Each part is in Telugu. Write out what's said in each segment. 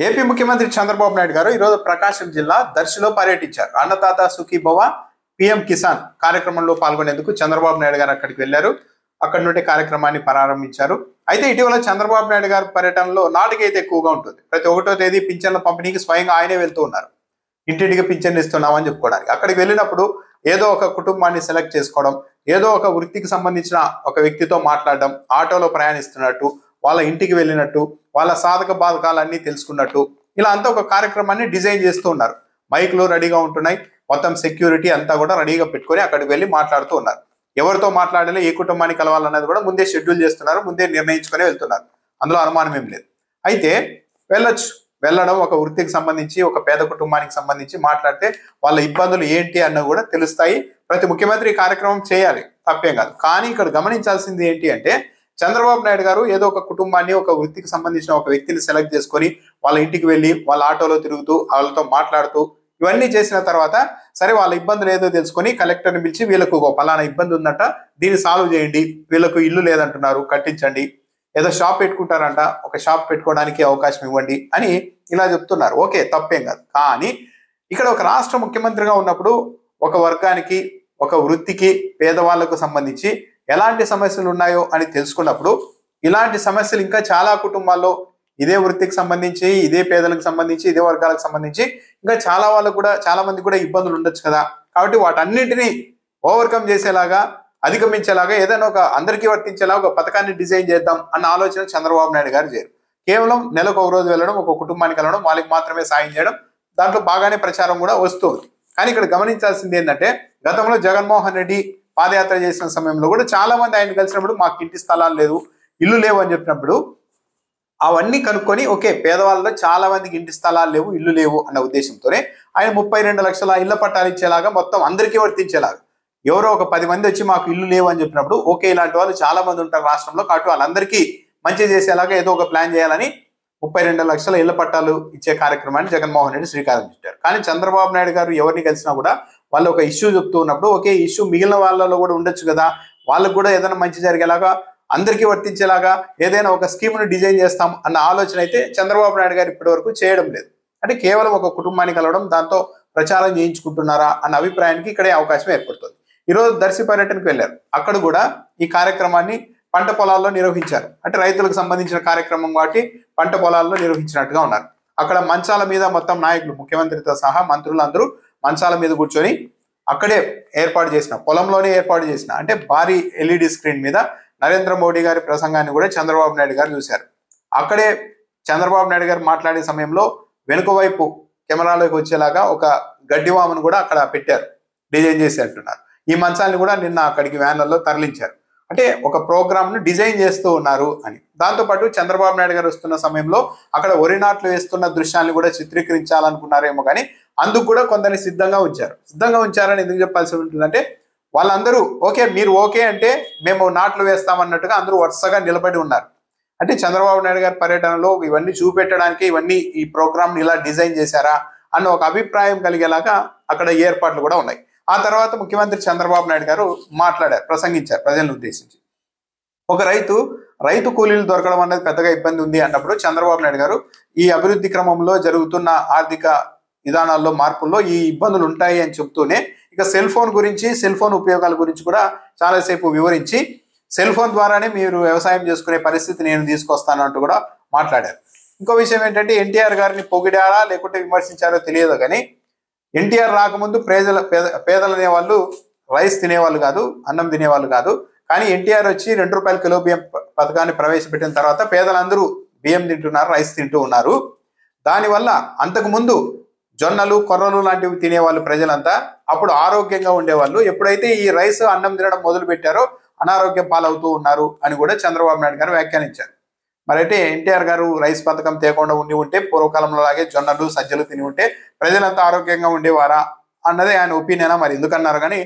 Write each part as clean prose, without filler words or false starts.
ఏపీ ముఖ్యమంత్రి చంద్రబాబు నాయుడు గారు ఈరోజు ప్రకాశం జిల్లా దర్శిలో పర్యటించారు. అన్నదాత సుఖీభవ పిఎం కిసాన్ కార్యక్రమంలో పాల్గొనేందుకు చంద్రబాబు నాయుడు గారు అక్కడికి వెళ్లారు. అక్కడి నుండి కార్యక్రమాన్ని ప్రారంభించారు. అయితే ఇటీవల చంద్రబాబు నాయుడు గారి పర్యటనలో నాటికైతే ఎక్కువగా ఉంటుంది. ప్రతి 1వ తేదీ పింఛన్ల పంపిణీకి స్వయంగా ఆయనే వెళ్తూ ఉన్నారు. ఇంటింటికి పింఛన్ ఇస్తున్నామని చెప్పుకోవడానికి. అక్కడికి వెళ్ళినప్పుడు ఏదో ఒక కుటుంబాన్ని సెలెక్ట్ చేసుకోవడం, ఏదో ఒక వృత్తికి సంబంధించిన ఒక వ్యక్తితో మాట్లాడడం, ఆటోలో ప్రయాణిస్తున్నట్టు, వాళ్ళ ఇంటికి వెళ్ళినట్టు, వాళ్ళ సాధక బాధకాలన్నీ తెలుసుకున్నట్టు, ఇలా అంతా ఒక కార్యక్రమాన్ని డిజైన్ చేస్తూ ఉన్నారు. మైక్లు రెడీగా ఉంటున్నాయి, మొత్తం సెక్యూరిటీ అంతా కూడా రెడీగా పెట్టుకొని అక్కడికి వెళ్ళి మాట్లాడుతూ ఉన్నారు. ఎవరితో మాట్లాడాలి, ఏ కుటుంబాన్ని కలవాలన్నది కూడా ముందే షెడ్యూల్ చేస్తున్నారు, ముందే నిర్ణయించుకొని వెళ్తున్నారు. అందులో అనుమానం ఏం లేదు. అయితే వెళ్ళడం ఒక వృత్తికి సంబంధించి, ఒక పేద కుటుంబానికి సంబంధించి మాట్లాడితే వాళ్ళ ఇబ్బందులు ఏంటి అన్నవి కూడా తెలుస్తాయి. ప్రతి ముఖ్యమంత్రి కార్యక్రమం చేయాలి, తప్పేం కాదు. కానీ ఇక్కడ గమనించాల్సింది ఏంటి అంటే, చంద్రబాబు నాయుడు గారు ఏదో ఒక కుటుంబాన్ని, ఒక వృత్తికి సంబంధించిన ఒక వ్యక్తిని సెలెక్ట్ చేసుకొని వాళ్ళ ఇంటికి వెళ్ళి వాళ్ళ ఆటోలో తిరుగుతూ వాళ్ళతో మాట్లాడుతూ ఇవన్నీ చేసిన తర్వాత సరే వాళ్ళ ఇబ్బందులు ఏదో తెలుసుకొని కలెక్టర్ని పిలిచి వీళ్ళకు ఒక పలానా ఇబ్బంది ఉందంట, దీన్ని సాల్వ్ చేయండి, వీళ్ళకు ఇల్లు లేదంటున్నారు కట్టించండి, ఏదో షాప్ పెట్టుకుంటారంట, ఒక షాప్ పెట్టుకోవడానికి అవకాశం ఇవ్వండి అని ఇలా చెప్తున్నారు. ఓకే, తప్పేం కాదు. కానీ ఇక్కడ ఒక రాష్ట్ర ముఖ్యమంత్రిగా ఉన్నప్పుడు ఒక వర్గానికి, ఒక వృత్తికి, పేదవాళ్లకు సంబంధించి ఎలాంటి సమస్యలు ఉన్నాయో అని తెలుసుకున్నప్పుడు ఇలాంటి సమస్యలు ఇంకా చాలా కుటుంబాల్లో ఇదే వృత్తికి సంబంధించి, ఇదే పేదలకు సంబంధించి, ఇదే వర్గాలకు సంబంధించి ఇంకా చాలా వాళ్ళకు కూడా, చాలా మంది కూడా ఇబ్బందులు ఉండొచ్చు కదా. కాబట్టి వాటన్నిటినీ ఓవర్కమ్ చేసేలాగా, అధిగమించేలాగా ఏదైనా ఒక అందరికీ వర్తించేలా ఒక పథకాన్ని డిజైన్ చేద్దాం అన్న ఆలోచన చంద్రబాబు నాయుడు గారు చేయరు. కేవలం నెలకు ఒక రోజు వెళ్ళడం, ఒక కుటుంబానికి వెళ్ళడం, వాళ్ళకి మాత్రమే సాయం చేయడం, దాంట్లో బాగానే ప్రచారం కూడా వస్తుంది. కానీ ఇక్కడ గమనించాల్సింది ఏంటంటే, గతంలో జగన్మోహన్ రెడ్డి పాదయాత్ర చేసిన సమయంలో కూడా చాలా మంది ఆయన కలిసినప్పుడు మాకు ఇంటి స్థలాలు లేదు, ఇల్లు లేవు అని చెప్పినప్పుడు అవన్నీ కనుక్కొని ఓకే, పేదవాళ్ళలో చాలా మందికి ఇంటి స్థలాలు లేవు, ఇల్లు లేవు అన్న ఉద్దేశంతోనే ఆయన 32 లక్షల ఇళ్ల పట్టాలు ఇచ్చేలాగా, మొత్తం అందరికీ వర్తించేలాగా, ఎవరో ఒక 10 మంది వచ్చి మాకు ఇల్లు లేవు అని చెప్పినప్పుడు ఓకే, ఇలాంటి వాళ్ళు చాలా మంది ఉంటారు రాష్ట్రంలో, కాబట్టి వాళ్ళందరికీ మంచి చేసేలాగా ఏదో ఒక ప్లాన్ చేయాలని 32 లక్షల ఇళ్ల పట్టాలు ఇచ్చే కార్యక్రమాన్ని జగన్మోహన్ రెడ్డి శ్రీకారం చుట్టారు. కానీ చంద్రబాబు నాయుడు గారు ఎవరిని కలిసినా కూడా వాళ్ళు ఒక ఇష్యూ చెప్తూ ఉన్నప్పుడు ఓకే, ఇష్యూ మిగిలిన వాళ్ళలో కూడా ఉండొచ్చు కదా, వాళ్ళకు కూడా ఏదైనా మంచి జరిగేలాగా, అందరికీ వర్తించేలాగా ఏదైనా ఒక స్కీమ్ను డిజైన్ చేస్తాం అన్న ఆలోచన అయితే చంద్రబాబు నాయుడు గారు ఇప్పటి వరకు చేయడం లేదు. అంటే కేవలం ఒక కుటుంబాన్ని కలవడం, దాంతో ప్రచారం చేయించుకుంటున్నారా అన్న అభిప్రాయానికి ఇక్కడే అవకాశం ఏర్పడుతుంది. ఈరోజు దర్శి పర్యటనకు వెళ్ళారు. అక్కడ కూడా ఈ కార్యక్రమాన్ని పంట పొలాల్లో నిర్వహించారు. అంటే రైతులకు సంబంధించిన కార్యక్రమం కాబట్టి పంట పొలాల్లో నిర్వహించినట్టుగా ఉన్నారు. అక్కడ మంచాల మీద మొత్తం నాయకులు, ముఖ్యమంత్రితో సహా మంత్రులు అందరూ మంచాల మీద కూర్చొని అక్కడే ఏర్పాటు చేసిన, పొలంలోనే ఏర్పాటు చేసిన, అంటే భారీ ఎల్ఈడి స్క్రీన్ మీద నరేంద్ర మోడీ గారి ప్రసంగాన్ని కూడా చంద్రబాబు నాయుడు గారు చూశారు. అక్కడే చంద్రబాబు నాయుడు గారు మాట్లాడే సమయంలో వెనుక వైపు కెమెరాలోకి వచ్చేలాగా ఒక గడ్డివామును కూడా అక్కడ పెట్టారు, డిజైన్ చేసి అంటున్నారు. ఈ మంచాలను కూడా నిన్న అక్కడికి వ్యాన్లలో తరలించారు. అంటే ఒక ప్రోగ్రామ్ను డిజైన్ చేస్తూ ఉన్నారు అని. దాంతోపాటు చంద్రబాబు నాయుడు గారు వస్తున్న సమయంలో అక్కడ వరి నాట్లు వేస్తున్న దృశ్యాన్ని కూడా చిత్రీకరించాలనుకున్నారేమో, కానీ అందుకు కూడా కొందరిని సిద్ధంగా ఉంచారని ఎందుకు చెప్పాల్సి ఉంటుందంటే, వాళ్ళందరూ ఓకే, మీరు ఓకే అంటే మేము నాట్లు వేస్తామన్నట్టుగా అందరూ వరుసగా నిలబడి ఉన్నారు. అంటే చంద్రబాబు నాయుడు గారి పర్యటనలో ఇవన్నీ చూపెట్టడానికి ఇవన్నీ ఈ ప్రోగ్రామ్ని ఇలా డిజైన్ చేశారా అన్న ఒక అభిప్రాయం కలిగేలాగా అక్కడ ఏర్పాట్లు కూడా ఉన్నాయి. ఆ తర్వాత ముఖ్యమంత్రి చంద్రబాబు నాయుడు గారు మాట్లాడారు, ప్రసంగించారు ప్రజలను ఉద్దేశించి. ఒక రైతు కూలీలు దొరకడం అనేది పెద్దగా ఇబ్బంది ఉంది అన్నప్పుడు చంద్రబాబు నాయుడు గారు ఈ అభివృద్ధి క్రమంలో జరుగుతున్న ఆర్థిక విధానాల్లో మార్పుల్లో ఈ ఇబ్బందులు ఉంటాయి అని చెప్తూనే ఇక సెల్ ఫోన్ ఉపయోగాల గురించి కూడా చాలాసేపు వివరించి, సెల్ ఫోన్ ద్వారానే మీరు వ్యవసాయం చేసుకునే పరిస్థితి నేను తీసుకొస్తాను అంటూ కూడా మాట్లాడారు. ఇంకో విషయం ఏంటంటే, ఎన్టీఆర్ గారిని పొగిడారా లేకుంటే విమర్శించారో తెలియదు, కానీ ఎన్టీఆర్ రాకముందు పేదలు అనేవాళ్ళు రైస్ తినేవాళ్ళు కాదు, అన్నం తినేవాళ్ళు కాదు. కానీ ఎన్టీఆర్ వచ్చి 2 రూపాయల కిలో బియ్యం పథకాన్ని ప్రవేశపెట్టిన తర్వాత పేదలందరూ బియ్యం తింటున్నారు, రైస్ తింటూ ఉన్నారు. దానివల్ల అంతకుముందు జొన్నలు, కొర్రలు లాంటివి తినేవాళ్ళు ప్రజలంతా, అప్పుడు ఆరోగ్యంగా ఉండేవాళ్ళు. ఎప్పుడైతే ఈ రైస్, అన్నం తినడం మొదలు పెట్టారో అనారోగ్యం పాలవుతూ ఉన్నారు అని కూడా చంద్రబాబు నాయుడు గారు వ్యాఖ్యానించారు. మరైతే ఎన్టీఆర్ గారు రైస్ పథకం తేకుండా ఉంటే, పూర్వకాలంలో లాగే జొన్నలు, సజ్జలు తిని ఉంటే ప్రజలంతా ఆరోగ్యంగా ఉండేవారా అన్నదే ఆయన ఒపీనియనా, మరి ఎందుకన్నారు. కానీ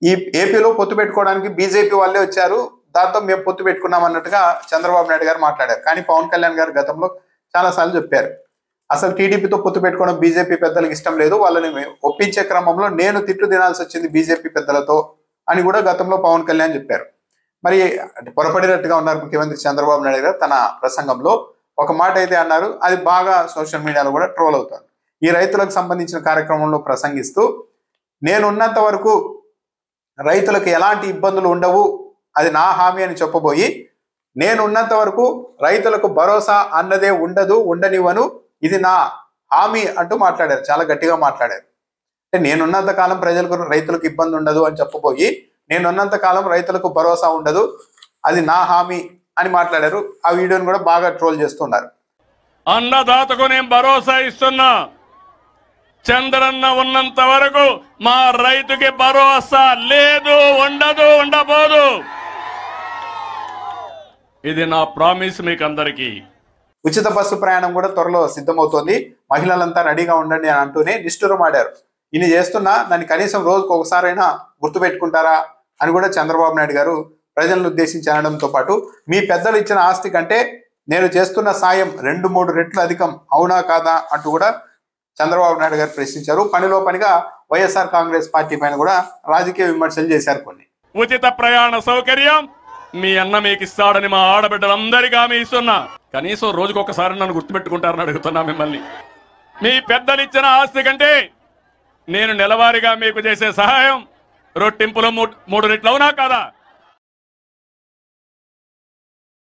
ఈ ఏపీలో పొత్తు పెట్టుకోవడానికి బీజేపీ వాళ్ళే వచ్చారు, దాంతో మేము పొత్తు పెట్టుకున్నాం అన్నట్టుగా చంద్రబాబు నాయుడు గారు మాట్లాడారు. కానీ పవన్ కళ్యాణ్ గారు గతంలో చాలాసార్లు చెప్పారు, అసలు టీడీపీతో పొత్తు పెట్టుకోవడం బీజేపీ పెద్దలకు ఇష్టం లేదు, వాళ్ళని ఒప్పించే క్రమంలో నేను తిట్టు తినాల్సి వచ్చింది బీజేపీ పెద్దలతో అని కూడా గతంలో పవన్ కళ్యాణ్ చెప్పారు. మరి పొరపడినట్టుగా ఉన్నారు ముఖ్యమంత్రి చంద్రబాబు నాయుడు గారు తన ప్రసంగంలో. ఒక మాట అయితే అన్నారు, అది బాగా సోషల్ మీడియాలో కూడా ట్రోల్ అవుతుంది. ఈ రైతులకు సంబంధించిన కార్యక్రమంలో ప్రసంగిస్తూ నేనున్నంత వరకు రైతులకు ఎలాంటి ఇబ్బందులు ఉండవు, అది నా హామీ అని చెప్పబోయి నేనున్నంత వరకు రైతులకు భరోసా అన్నదే ఉండదు, ఉండనివ్వను, ఇది నా హామీ అంటూ మాట్లాడారు. చాలా గట్టిగా మాట్లాడారు. అంటే నేనున్నంత కాలం రైతులకు ఇబ్బంది ఉండదు అని చెప్పబోయి నేనున్నంత కాలం రైతులకు భరోసా ఉండదు, అది నా హామీ అని మాట్లాడారు. ఆ వీడియోని కూడా బాగా ట్రోల్ చేస్తున్నారు. అన్నదాతకు నేను భరోసా ఇస్తున్నా, చంద్రన్న ఉన్నంత వరకు మా రైతుకి భరోసా లేదు, ఉండదు, ఉండబోదు. ఇది నా ప్రామిస్ మీకు అందరికీ. ఉచిత బస్సు ప్రయాణం కూడా త్వరలో సిద్ధమవుతోంది, మహిళలంతా రెడీగా ఉండండి అని అంటూనే నిష్ఠురమాడారు. ఇన్ని చేస్తున్నా దాన్ని కనీసం రోజుకు ఒకసారైనా గుర్తుపెట్టుకుంటారా అని కూడా చంద్రబాబు నాయుడు గారు ప్రజలను ఉద్దేశించి అనడంతో పాటు మీ పెద్దలు ఇచ్చిన ఆస్తి కంటే నేను చేస్తున్న సాయం 2-3 రెట్లు అధికం, అవునా కాదా అంటూ కూడా చంద్రబాబు నాయుడు గారు ప్రశ్నించారు. పనిలో పనిగా వైఎస్ఆర్ కాంగ్రెస్ పార్టీ పైన కూడా రాజకీయ విమర్శలు చేశారు. కొన్ని ఉచిత ప్రయాణ సౌకర్యం మీ అన్న మీకు ఇస్తాడని మా ఆడబిడ్డలందరికీ హామీ ఇస్తున్నా. కనీసం రోజుకు ఒకసారి నన్ను గుర్తుపెట్టుకుంటారని అడుగుతున్నా మిమ్మల్ని. మీ పెద్దలు ఇచ్చిన ఆస్తి కంటే నేను నెలవారీగా మీకు చేసే సహాయం రొట్టింపులో 3 రెట్లు, అవునా కాదా?